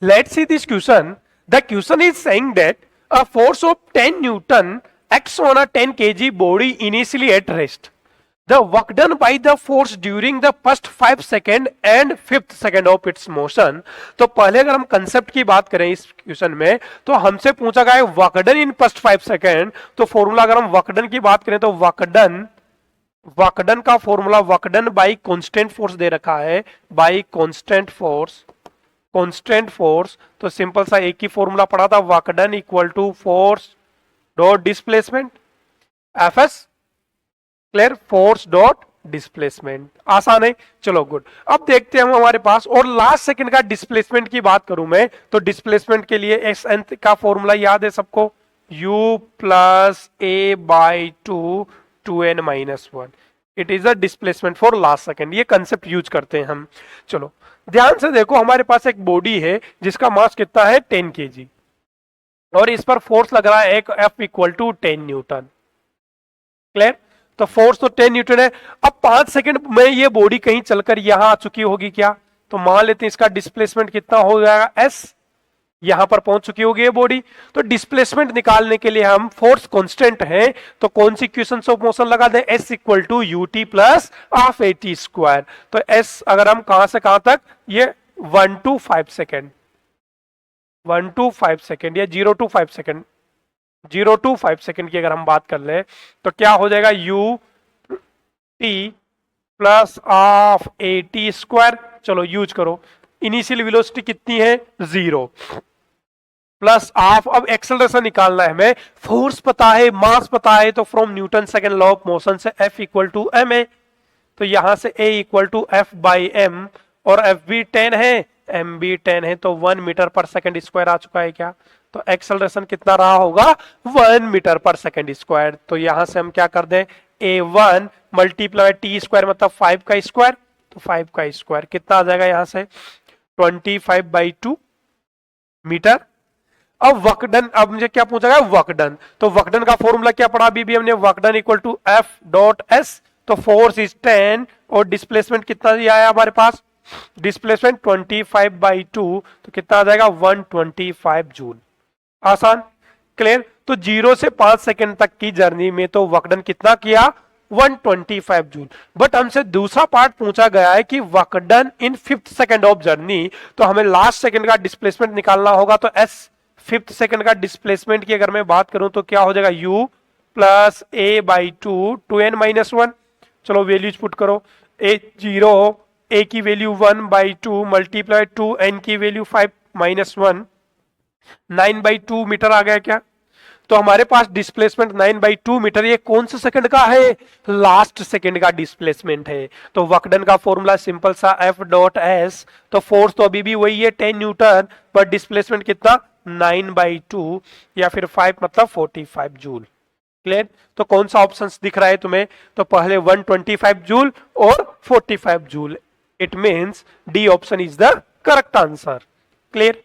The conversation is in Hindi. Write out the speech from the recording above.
Let's see this question. The question is saying that a force of 10 Newton acts on a 10 kg body initially at rest. The work done by the force during the first 5 second and 5th second of its motion. तो पहले अगर हम कंसेप्ट की बात करें इस क्वेश्चन में, तो हमसे पूछा गया है work done in first 5 second. तो फॉर्मूला अगर हम वर्क डन की बात करें तो वर्क डन का formula work done by constant force दे रखा है, बाई कांस्टेंट फोर्स. तो सिंपल सा एक ही फॉर्मूला पढ़ा था, work done equal to force dot displacement F S. Clear, force dot displacement. आसान है. चलो गुड. अब देखते हैं हम हमारे पास, और लास्ट सेकंड का डिस्प्लेसमेंट की बात करूं मैं, तो डिस्प्लेसमेंट के लिए एक्स एन का फॉर्मूला याद है सबको, u plus a by two n minus one. It is a displacement for last second. ये कंसेप्ट यूज करते हैं हम. चलो ध्यान से देखो, हमारे पास एक बॉडी है जिसका मास कितना है 10 kg, और इस पर फोर्स लग रहा है एक F equal to 10 newton. Clear. तो फोर्स तो 10 न्यूटन है. अब 5 सेकंड में ये बॉडी कहीं चलकर यहां आ चुकी होगी क्या, तो मान लेते हैं इसका डिस्प्लेसमेंट कितना हो जाएगा s. यहां पर पहुंच चुकी होगी ये बॉडी. तो डिस्प्लेसमेंट निकालने के लिए हम फोर्स कांस्टेंट है, तो कौन सी इक्वेशंस ऑफ मोशन लगा दें, s equal to ut plus half at square. तो s अगर हम कहां से कहां तक, ये 1 to 5 सेकेंड, 1 to 5 सेकेंड या 0 to 5 सेकेंड, 0 to 5 सेकेंड की अगर हम बात कर ले, तो क्या हो जाएगा ut plus half at square. चलो यूज करो. इनिशियल वेलोसिटी कितनी है 0 प्लस हाफ. अब एक्सेलरेशन निकालना है हमें, फोर्स पता है, मास पता है, तो from Newton second law of motion से F इक्वल टू एम है. तो यहां से A equal to F by M, और F भी 10 है, M भी 10 है, तो 1 मीटर पर सेकंड स्क्वायर आ चुका है क्या. तो एक्सेलरेशन कितना रहा होगा 1 मीटर पर सेकंड स्क्वायर. तो यहां से हम क्या कर दें, A1 मल्टीप्लाई टी स्क्वायर मतलब 5 का स्क्वायर, तो 5 का स्क्वायर कितना आ जाएगा यहां से 25/2 मीटर. अब वर्क डन, अब मुझे क्या पूछा गया वर्क डन, तो वर्क डन का फॉर्मूला क्या पढ़ा अभी हमने, work done equal to F dot S. तो फोर्स इज 10 और डिस्प्लेसमेंट कितना दिया है हमारे पास, डिस्प्लेसमेंट 25/2, तो कितना आ जाएगा 125 जूल. आसान. क्लियर. तो 0 से 5 सेकंड तक की जर्नी में तो वर्क डन कितना किया 125 जूल. बट हमसे दूसरा पार्ट पूछा गया है कि work done in 5th second of journey, तो हमें लास्ट सेकंड का डिस्प्लेसमेंट निकालना होगा. तो s 5th सेकंड का डिस्प्लेसमेंट की अगर मैं बात करूं तो क्या हो जाएगा u plus a by two n minus one. चलो वैल्यूज पुट करो. a 0, a की वैल्यू 1/2 मल्टीप्लाई 2, n की वैल्यू 5 माइनस 1, 9/2 मीटर आ गया क्या. तो हमारे पास डिस्प्लेसमेंट 9/2 मीटर, ये कौन से सेकंड का है, लास्ट सेकंड का डिस्प्लेसमेंट है. तो वर्क डन का फॉर्मूला सिंपल सा F डॉट S. तो फोर्स तो अभी भी वही है 10 न्यूटन, पर डिस्प्लेसमेंट कितना 9/2 या फिर 5 मतलब 45 जूल. क्लियर. तो कौन सा ऑप्शन दिख रहा है तुम्हें, तो पहले 125 जूल और 45 joule. It means D option is the correct answer. Clear.